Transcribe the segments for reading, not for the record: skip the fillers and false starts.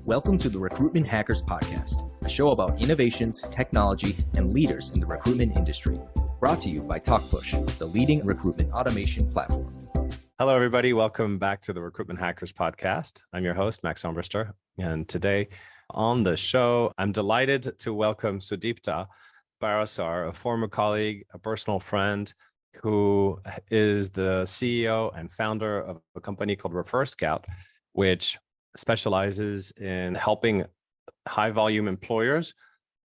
Welcome to the Recruitment Hackers Podcast, a show about innovations, technology, and leaders in the recruitment industry. Brought to you by Talkpush, the leading recruitment automation platform. Hello, everybody. Welcome back to the Recruitment Hackers Podcast. I'm your host, Max Armbruster. And today on the show, I'm delighted to welcome Sudeepta Parasar, a former colleague, a personal friend, who is the CEO and founder of a company called Refersecout, which specializes in helping high volume employers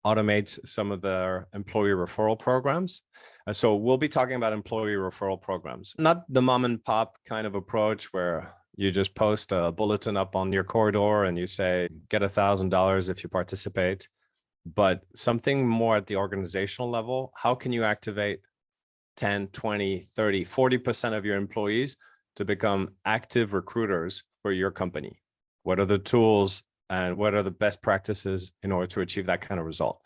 automate some of their employee referral programs. So we'll be talking about employee referral programs, not the mom and pop kind of approach where you just post a bulletin up on your corridor and you say, get $1,000 if you participate, but something more at the organizational level. How can you activate 10, 20, 30, 40% of your employees to become active recruiters for your company? What are the tools and what are the best practices in order to achieve that kind of result?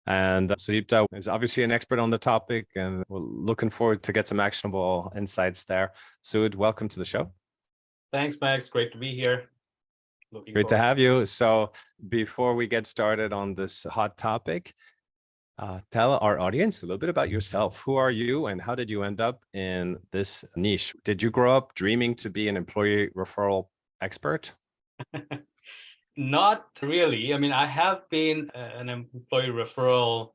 And Sudeepta is obviously an expert on the topic, and we're looking forward to get some actionable insights there. Sud, welcome to the show. Thanks, Max. Great to be here. Great to have you. So before we get started on this hot topic, tell our audience a little bit about yourself. Who are you and how did you end up in this niche? Did you grow up dreaming to be an employee referral expert? Not really. I mean, I have been an employee referral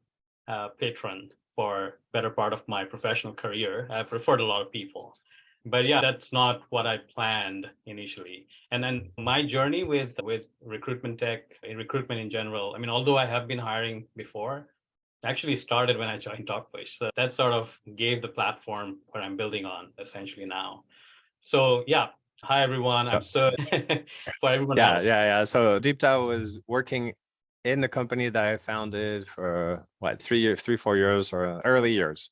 patron for better part of my professional career. I've referred a lot of people. But yeah, that's not what I planned initially. And then my journey with recruitment tech, in recruitment in general, I mean, although I have been hiring before, actually started when I joined Talkpush. So that sort of gave the platform where I'm building on essentially now. So yeah. Hi, everyone. I'm Sud for everyone else. Yeah. So Sudeepta was working in the company that I founded for 4 years or early years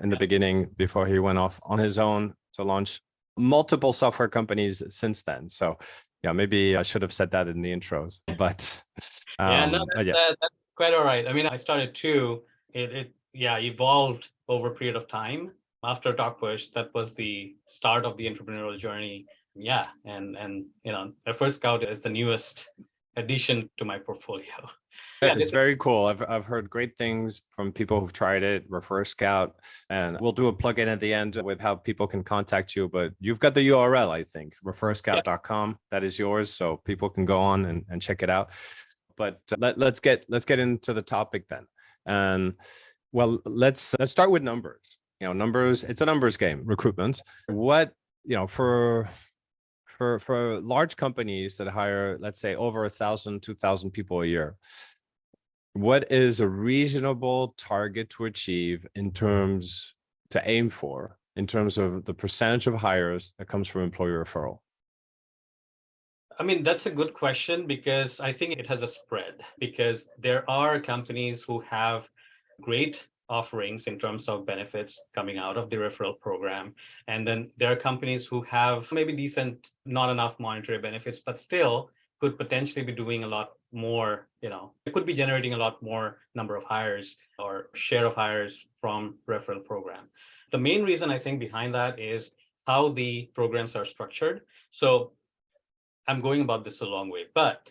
in the beginning before he went off on his own to launch multiple software companies since then. So yeah, maybe I should have said that in the intros, but that's quite all right. I mean, I started too. It evolved over a period of time. After Talkpush, that was the start of the entrepreneurial journey. Yeah, and Refersecout is the newest addition to my portfolio. It's very cool. I've heard great things from people who've tried it, Refersecout, and we'll do a plugin at the end with how people can contact you. But you've got the URL, I think, refersecout.com. That is yours, so people can go on and check it out. But let's get into the topic then. And well, let's start with numbers. Numbers. It's a numbers game, recruitment. What for large companies that hire, let's say, over 1,000, 2,000 people a year, what is a reasonable target to achieve to aim for in terms of the percentage of hires that comes from employee referral? I mean, that's a good question because I think it has a spread because there are companies who have great offerings in terms of benefits coming out of the referral program. And then there are companies who have maybe decent, not enough monetary benefits, but still could potentially be doing a lot more, it could be generating a lot more number of hires or share of hires from referral program. The main reason I think behind that is how the programs are structured. So I'm going about this a long way, but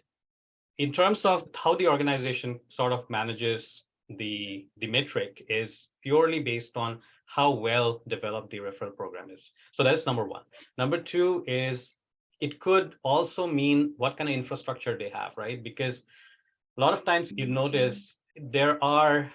in terms of how the organization sort of manages the metric is purely based on how well developed the referral program is. So that's number one. Number two is it could also mean what kind of infrastructure they have, right? Because a lot of times you notice there are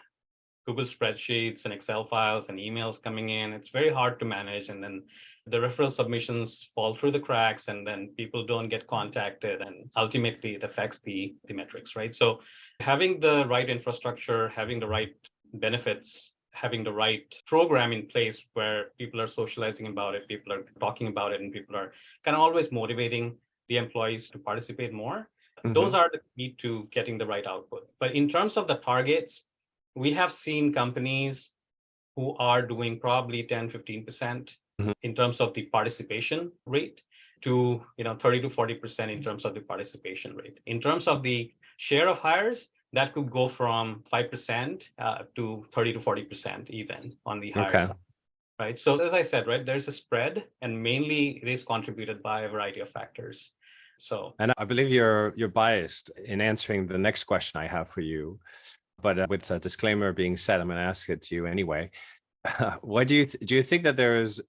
Google spreadsheets and Excel files and emails coming in. It's very hard to manage. And then the referral submissions fall through the cracks and then people don't get contacted. And ultimately it affects the metrics, right? So having the right infrastructure, having the right benefits, having the right program in place where people are socializing about it, people are talking about it, and people are kind of always motivating the employees to participate more. Mm-hmm. Those are the key to getting the right output. But in terms of the targets, we have seen companies who are doing probably 10, 15% in terms of the participation rate to 30 to 40% in terms of the participation rate. In terms of the share of hires, that could go from 5% to 30 to 40% even on the hire side. Right. So as I said, right, there's a spread and mainly it is contributed by a variety of factors. So, and I believe you're biased in answering the next question I have for you. But with a disclaimer being said, I'm going to ask it to you anyway. What do you think that there is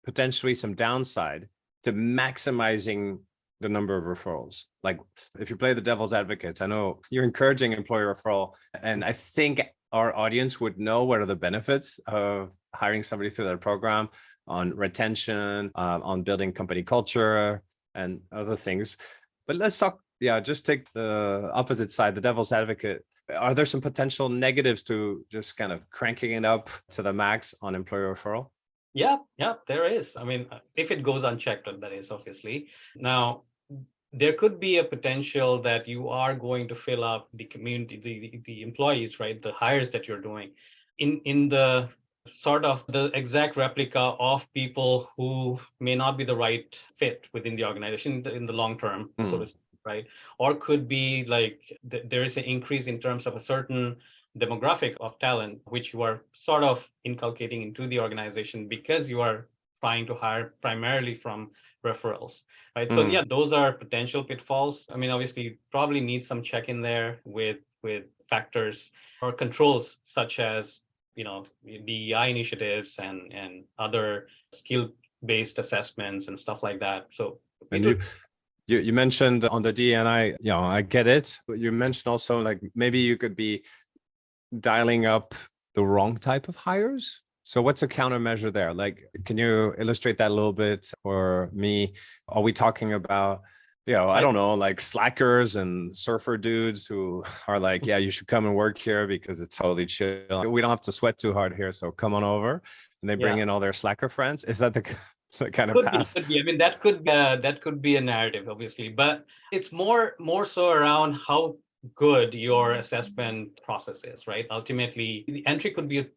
potentially some downside to maximizing the number of referrals? Like, if you play the devil's advocate, I know you're encouraging employee referral, and I think our audience would know what are the benefits of hiring somebody through that program on retention, on building company culture, and other things. But let's talk, just take the opposite side, the devil's advocate. Are there some potential negatives to just kind of cranking it up to the max on employee referral? yeah, there is. I mean, if it goes unchecked, that is obviously. Now, there could be a potential that you are going to fill up the community, the employees, right? The hires that you're doing in the sort of the exact replica of people who may not be the right fit within the organization in the long term, so to speak, right? Or could be like there is an increase in terms of a certain demographic of talent, which you are sort of inculcating into the organization because you are trying to hire primarily from referrals, right? So yeah, those are potential pitfalls. I mean, obviously, you probably need some check in there with factors or controls such as DEI initiatives and other skill-based assessments and stuff like that. So and you mentioned on the DNI, I get it, but you mentioned also like maybe you could be dialing up the wrong type of hires. So what's a countermeasure there? Like, can you illustrate that a little bit for me? Are we talking about, I don't know, like slackers and surfer dudes who are like, yeah, you should come and work here because it's totally chill. We don't have to sweat too hard here. So come on over. And they bring in all their slacker friends. Is that the kind of path? Could be. I mean, that could be a narrative, obviously, but it's more so around how good your assessment process is, right? Ultimately, the entry could be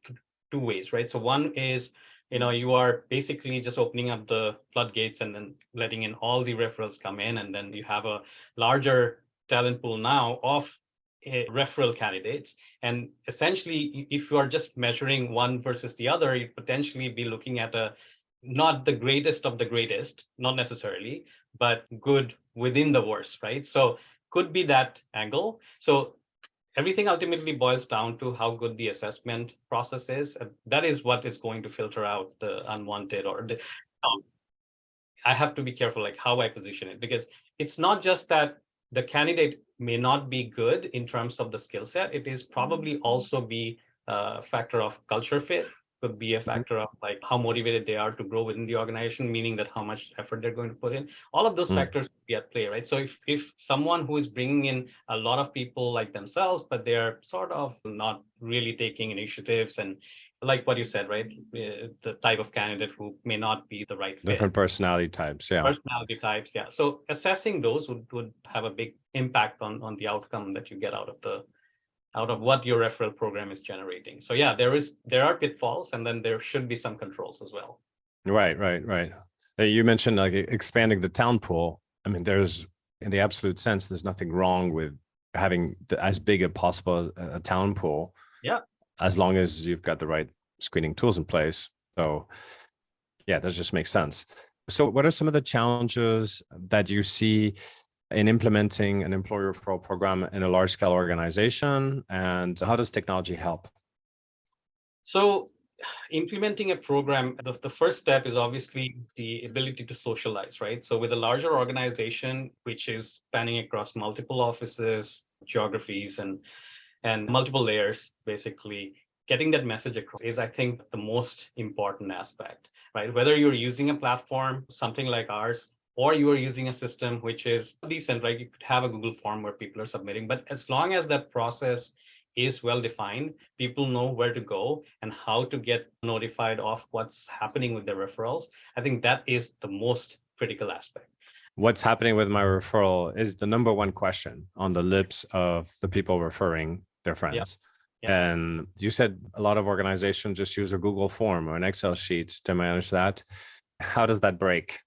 two ways, right? So one is, you are basically just opening up the floodgates and then letting in all the referrals come in, and then you have a larger talent pool now of referral candidates. And essentially, if you are just measuring one versus the other, you'd potentially be looking at not the greatest of the greatest, not necessarily, but good within the worst, right? So could be that angle. So everything ultimately boils down to how good the assessment process is. That is what is going to filter out the unwanted or the. I have to be careful, like how I position it, because it's not just that the candidate may not be good in terms of the skill set. It is probably also be a factor of culture fit. Could be a factor of like how motivated they are to grow within the organization, meaning that how much effort they're going to put in. All of those factors could be at play, right? So if someone who is bringing in a lot of people like themselves, but they're sort of not really taking initiatives, and like what you said, right? The type of candidate who may not be the right fit. Different personality types, yeah. Personality types, yeah. So assessing those would have a big impact on the outcome that you get out of what your referral program is generating. So yeah, there are pitfalls, and then there should be some controls as well. Right. You mentioned like expanding the talent pool. I mean, in the absolute sense, there's nothing wrong with having as big as possible a talent pool. Yeah. As long as you've got the right screening tools in place. So yeah, that just makes sense. So what are some of the challenges that you see in implementing an employee referral program in a large scale organization, and how does technology help? So implementing a program, the first step is obviously the ability to socialize, right? So with a larger organization, which is spanning across multiple offices, geographies, and multiple layers, basically getting that message across is, I think, the most important aspect, right? Whether you're using a platform, something like ours, or you are using a system which is decent, right? You could have a Google form where people are submitting, but as long as that process is well defined, people know where to go and how to get notified of what's happening with their referrals. I think that is the most critical aspect. What's happening with my referral is the number one question on the lips of the people referring their friends. Yeah. And you said a lot of organizations just use a Google form or an Excel sheet to manage that. How does that break?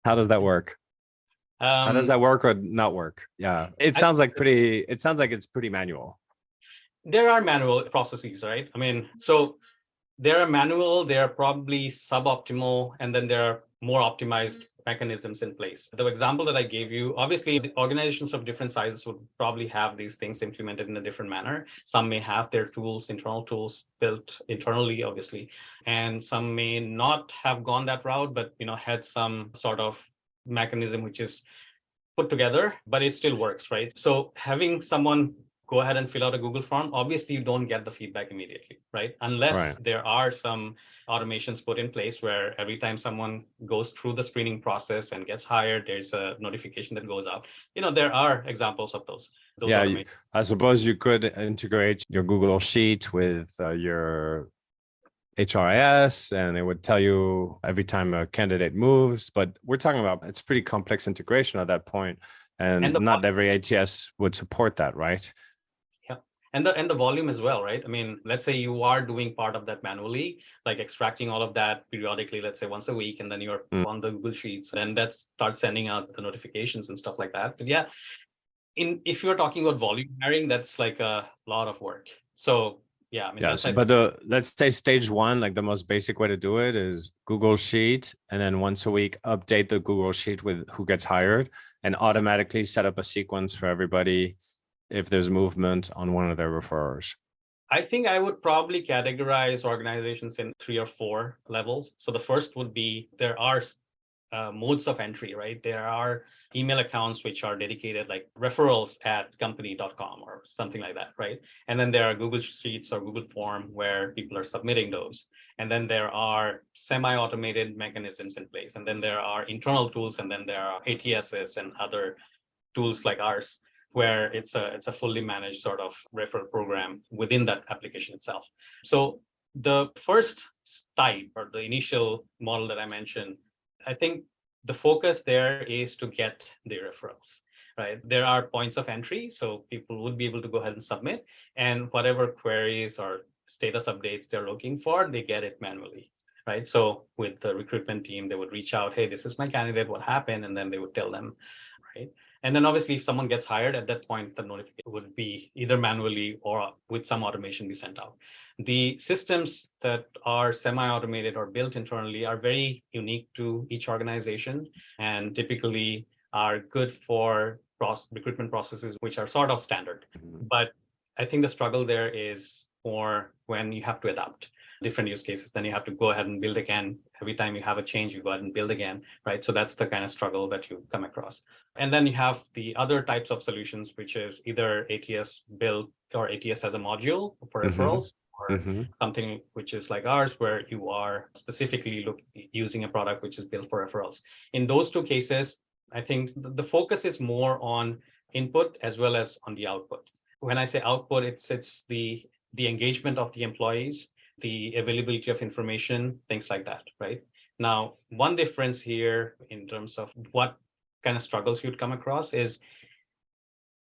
How does that work? How does that work or not work? Yeah, it sounds like it's pretty manual. There are manual processes, right? I mean, so there are manual, there are probably suboptimal, and then there are more optimized mechanisms in place. The example that I gave you, obviously, the organizations of different sizes would probably have these things implemented in a different manner. Some may have their tools, internal tools built internally, obviously, and some may not have gone that route, but had some sort of mechanism which is put together, but it still works, right? So having someone go ahead and fill out a Google form, obviously you don't get the feedback immediately, right? Unless there are some automations put in place where every time someone goes through the screening process and gets hired, there's a notification that goes out. There are examples of those I suppose you could integrate your Google Sheet with your HRIS, and it would tell you every time a candidate moves. But we're talking about, it's pretty complex integration at that point, and not every ATS would support that, right? Yeah, and the volume as well, right? I mean, let's say you are doing part of that manually, like extracting all of that periodically, let's say once a week, and then you're on the Google Sheets, and that starts sending out the notifications and stuff like that. But yeah, if you're talking about volume hiring, that's like a lot of work. So yeah, I mean, yes, but let's say stage one, like the most basic way to do it is Google Sheet, and then once a week update the Google Sheet with who gets hired, and automatically set up a sequence for everybody if there's movement on one of their referrers. I think I would probably categorize organizations in 3 or 4 levels. So the first would be, there are modes of entry, right? There are email accounts which are dedicated, like referrals@company.com or something like that, right? And then there are Google Sheets or Google Form where people are submitting those. And then there are semi-automated mechanisms in place. And then there are internal tools, and then there are ATSs and other tools like ours, where it's a fully managed sort of referral program within that application itself. So the first type, or the initial model that I mentioned, I think the focus there is to get the referrals, right? There are points of entry, so people would be able to go ahead and submit, and whatever queries or status updates they're looking for, they get it manually, right? So with the recruitment team, they would reach out, hey, this is my candidate, what happened? And then they would tell them, right? And then obviously, if someone gets hired, at that point, the notification would be either manually or with some automation be sent out. The systems that are semi-automated or built internally are very unique to each organization, and typically are good for recruitment processes, which are sort of standard. But I think the struggle there is more when you have to adapt different use cases, then you have to go ahead and build again. Every time you have a change, you go ahead and build again, right? So that's the kind of struggle that you come across. And then you have the other types of solutions, which is either ATS built or ATS as a module for referrals, or something which is like ours, where you are specifically using a product which is built for referrals. In those two cases, I think the focus is more on input as well as on the output. When I say output, it's the engagement of the employees, the availability of information, things like that, right? Now, one difference here in terms of what kind of struggles you'd come across is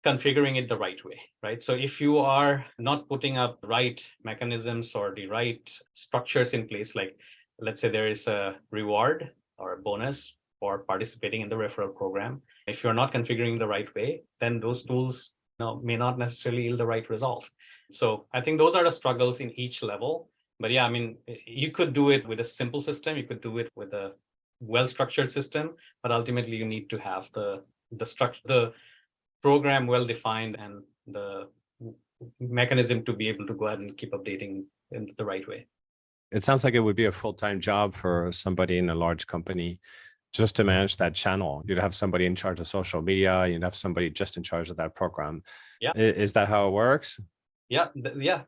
configuring it the right way, right? So if you are not putting up the right mechanisms or the right structures in place, like let's say there is a reward or a bonus for participating in the referral program, if you're not configuring the right way, then those tools may not necessarily yield the right result. So I think those are the struggles in each level. But yeah, I mean, you could do it with a simple system. You could do it with a well-structured system, but ultimately you need to have the structure, the program well-defined, and the mechanism to be able to go ahead and keep updating in the right way. It sounds like it would be a full-time job for somebody in a large company just to manage that channel. You'd have somebody in charge of social media. You'd have somebody just in charge of that program. Yeah. Is that how it works? Yeah,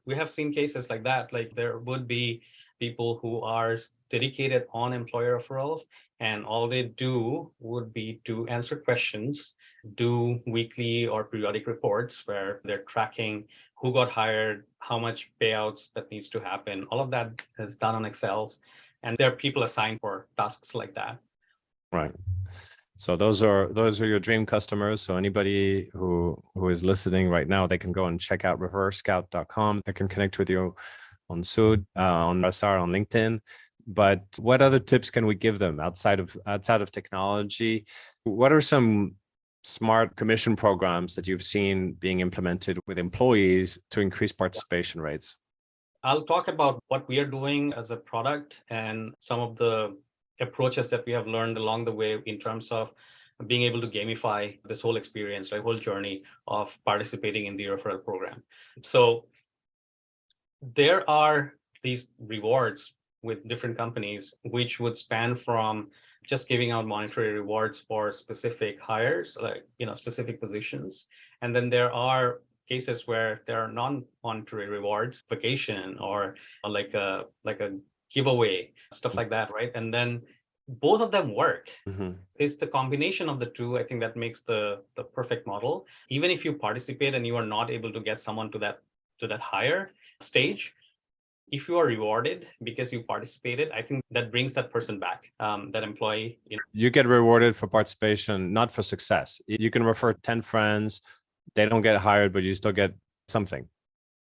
we have seen cases like that. Like there would be people who are dedicated on employer referrals, and all they do would be to answer questions, do weekly or periodic reports where they're tracking who got hired, how much payouts that needs to happen. All of that is done on Excel, and there are people assigned for tasks like that. Right. So those are your dream customers. So anybody who is listening right now, they can go and check out refersecout.com. They can connect with you on Sud, on Parasar, on LinkedIn. But what other tips can we give them outside of technology? What are some smart commission programs that you've seen being implemented with employees to increase participation rates? I'll talk about what we are doing as a product and some of the approaches that we have learned along the way in terms of being able to gamify this whole experience, right, whole journey of participating in the referral program. So there are these rewards with different companies, which would span from just giving out monetary rewards for specific hires, like, specific positions. And then there are cases where there are non-monetary rewards, vacation or like a giveaway, stuff like that, right? And then both of them work. It's the combination of the two, I think, that makes the perfect model. Even if you participate and you are not able to get someone to that higher stage, if you are rewarded because you participated, I think that brings that person back, that employee. You get rewarded for participation, not for success. You can refer 10 friends, they don't get hired, but you still get something.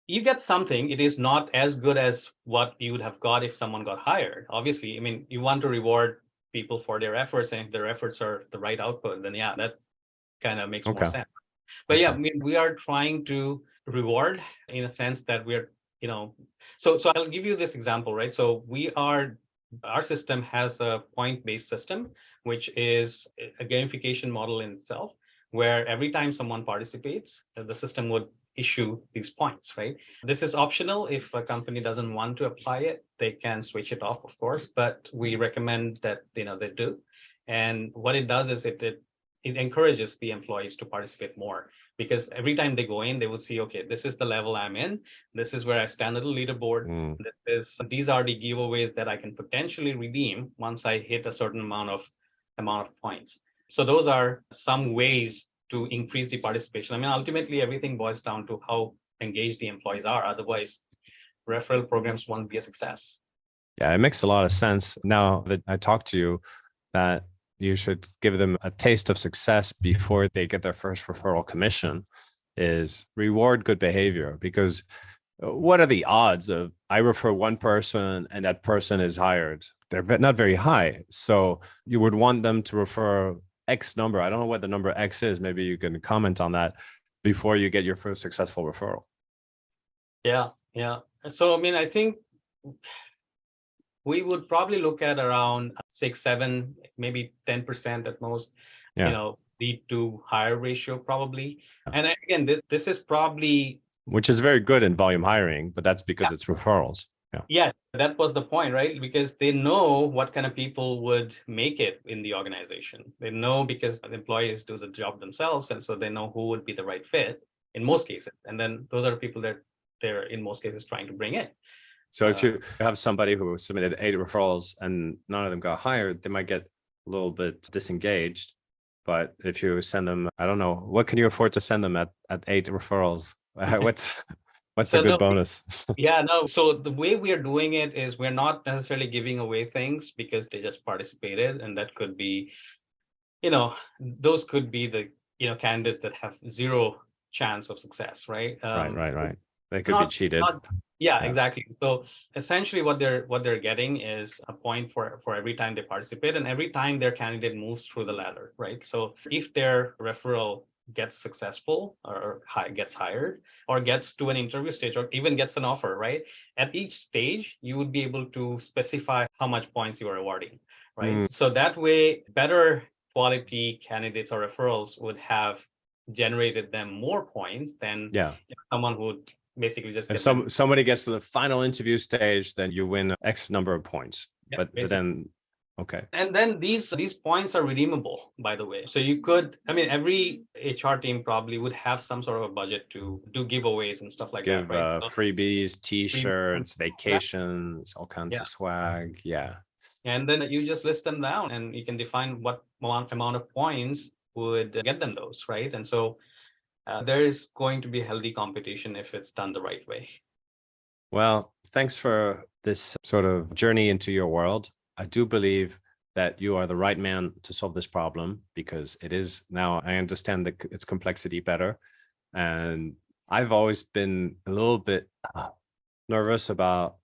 You get something. It is not as good as what you would have got if someone got hired. Obviously, I mean, you want to reward people for their efforts, and if their efforts are the right output, then yeah, that kind of makes more sense. But yeah, I mean, we are trying to reward in a sense that we're, so I'll give you this example, right? So our system has a point-based system, which is a gamification model in itself, where every time someone participates, the system would issue these points, right? This is optional. If a company doesn't want to apply it, they can switch it off, of course, but we recommend that, they do. And what it does is it encourages the employees to participate more, because every time they go in, they will see, okay, this is the level I'm in. This is where I stand at the leaderboard. These are the giveaways that I can potentially redeem once I hit a certain amount of points. So those are some ways to increase the participation. I mean, ultimately, everything boils down to how engaged the employees are. Otherwise, referral programs won't be a success. Yeah, it makes a lot of sense. Now that I talked to you, that you should give them a taste of success before they get their first referral commission, is reward good behavior. Because what are the odds of I refer one person and that person is hired? They're not very high. So you would want them to refer X number. I don't know what the number X is. Maybe you can comment on that before you get your first successful referral. Yeah. So, I mean, I think we would probably look at around 6, 7, maybe 10% at most, lead to higher ratio probably. And again, this is probably... Which is very good in volume hiring, but that's because it's referrals. Yeah, that was the point, right? Because they know what kind of people would make it in the organization. They know because the employees do the job themselves, and so they know who would be the right fit in most cases. And then those are the people that they're in most cases trying to bring in. So if you have somebody who submitted 8 referrals and none of them got hired, they might get a little bit disengaged. But if you send them, I don't know, what can you afford to send them at 8 referrals? What's a good bonus? So the way we are doing it is we're not necessarily giving away things because they just participated. And that could be, those could be the, candidates that have zero chance of success, right? Right. They could be cheated. Exactly. So essentially what they're getting is a point for every time they participate and every time their candidate moves through the ladder, right? So if their referral gets successful or gets hired or gets to an interview stage or even gets an offer, right? At each stage, you would be able to specify how much points you are awarding, right? So that way, better quality candidates or referrals would have generated them more points than someone who would basically just... If somebody gets to the final interview stage, then you win X number of points. But then... Okay. And then these points are redeemable, by the way. So you could, every HR team probably would have some sort of a budget to do giveaways and stuff like that, right? Freebies, T-shirts, vacations, all kinds of swag. Yeah. And then you just list them down and you can define what amount of points would get them those, right? And so there is going to be healthy competition if it's done the right way. Well, thanks for this sort of journey into your world. I do believe that you are the right man to solve this problem because it is now, I understand its complexity better. And I've always been a little bit nervous about,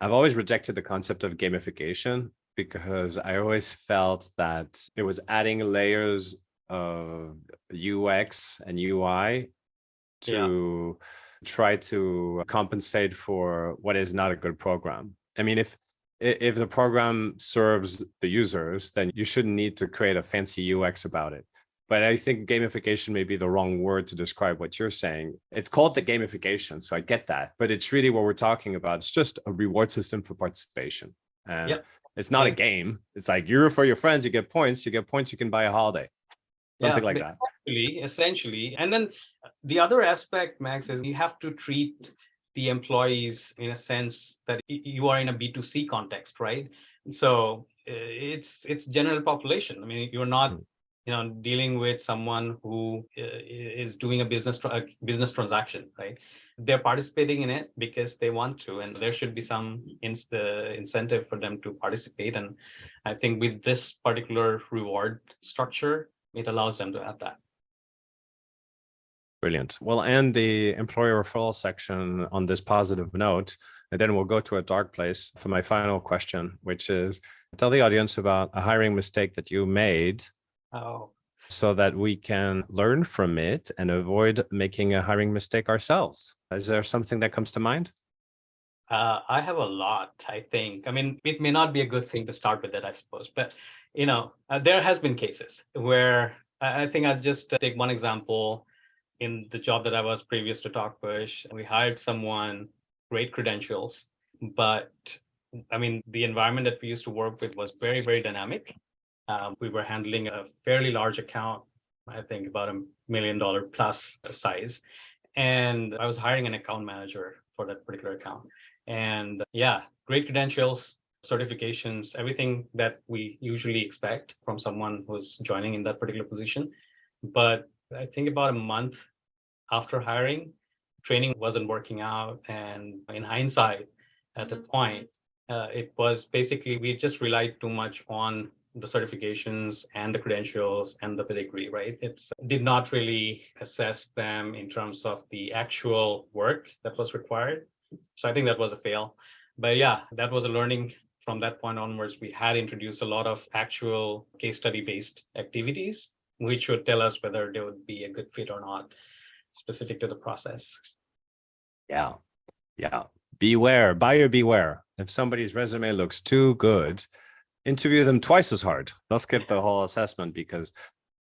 I've always rejected the concept of gamification because I always felt that it was adding layers of UX and UI to try to compensate for what is not a good program. I mean, if If the program serves the users, then you shouldn't need to create a fancy UX about it. But I think gamification may be the wrong word to describe what you're saying. It's called the gamification, so I get that. But it's really what we're talking about. It's just a reward system for participation. And Yep. it's not a game. It's like you refer your friends, you get points. You get points, you can buy a holiday. Something like that. Essentially. And then the other aspect, Max, is you have to treat the employees in a sense that you are in a B2C context, right? So it's general population. I mean, you're not dealing with someone who is doing a business transaction, right? They're participating in it because they want to, and there should be some incentive for them to participate. And I think with this particular reward structure, it allows them to have that. Brilliant. We'll end the employer referral section on this positive note, and then we'll go to a dark place for my final question, which is tell the audience about a hiring mistake that you made so that we can learn from it and avoid making a hiring mistake ourselves. Is there something that comes to mind? I have a lot, I think. I mean, it may not be a good thing to start with that, I suppose, but there has been cases where I think I'll just take one example. In the job that I was previous to Talkpush, we hired someone, great credentials, but I mean, the environment that we used to work with was very, very dynamic. We were handling a fairly large account, I think about $1 million plus size. And I was hiring an account manager for that particular account. And great credentials, certifications, everything that we usually expect from someone who's joining in that particular position. But I think about a month after hiring, training wasn't working out. And in hindsight, at the point, it was basically we just relied too much on the certifications and the credentials and the pedigree, right? It did not really assess them in terms of the actual work that was required. So I think that was a fail. But that was a learning. From that point onwards, we had introduced a lot of actual case study based activities, which would tell us whether they would be a good fit or not, specific to the process. Yeah. Buyer beware. If somebody's resume looks too good, interview them twice as hard. They'll skip the whole assessment because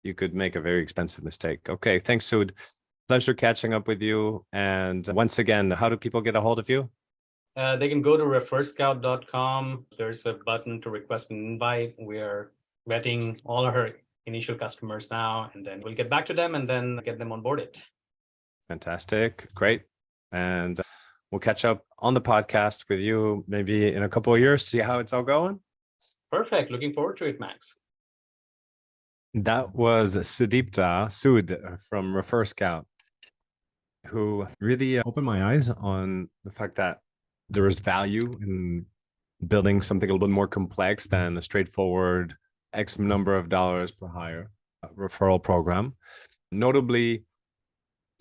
you could make a very expensive mistake. Okay, thanks, Sud. Pleasure catching up with you. And once again, how do people get a hold of you? They can go to referscout.com. There's a button to request an invite. We are vetting all our initial customers now, and then we'll get back to them and then get them onboarded. Fantastic. Great. And we'll catch up on the podcast with you maybe in a couple of years, see how it's all going. Perfect. Looking forward to it, Max. That was Sudeepta from Refersecout, who really opened my eyes on the fact that there is value in building something a little bit more complex than a straightforward X number of dollars per hire referral program. Notably,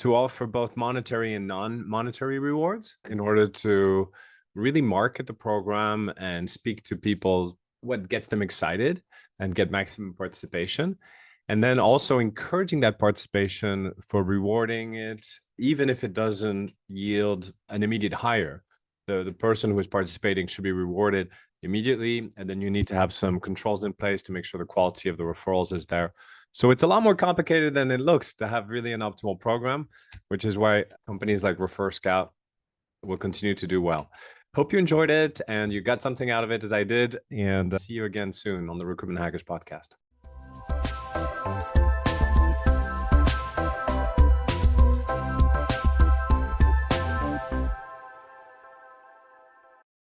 to offer both monetary and non-monetary rewards in order to really market the program and speak to people what gets them excited and get maximum participation. And then also encouraging that participation for rewarding it, even if it doesn't yield an immediate hire. The person who is participating should be rewarded immediately. And then you need to have some controls in place to make sure the quality of the referrals is there. So it's a lot more complicated than it looks to have really an optimal program, which is why companies like Referscout will continue to do well. Hope you enjoyed it and you got something out of it as I did. And see you again soon on the Recruitment Hackers podcast.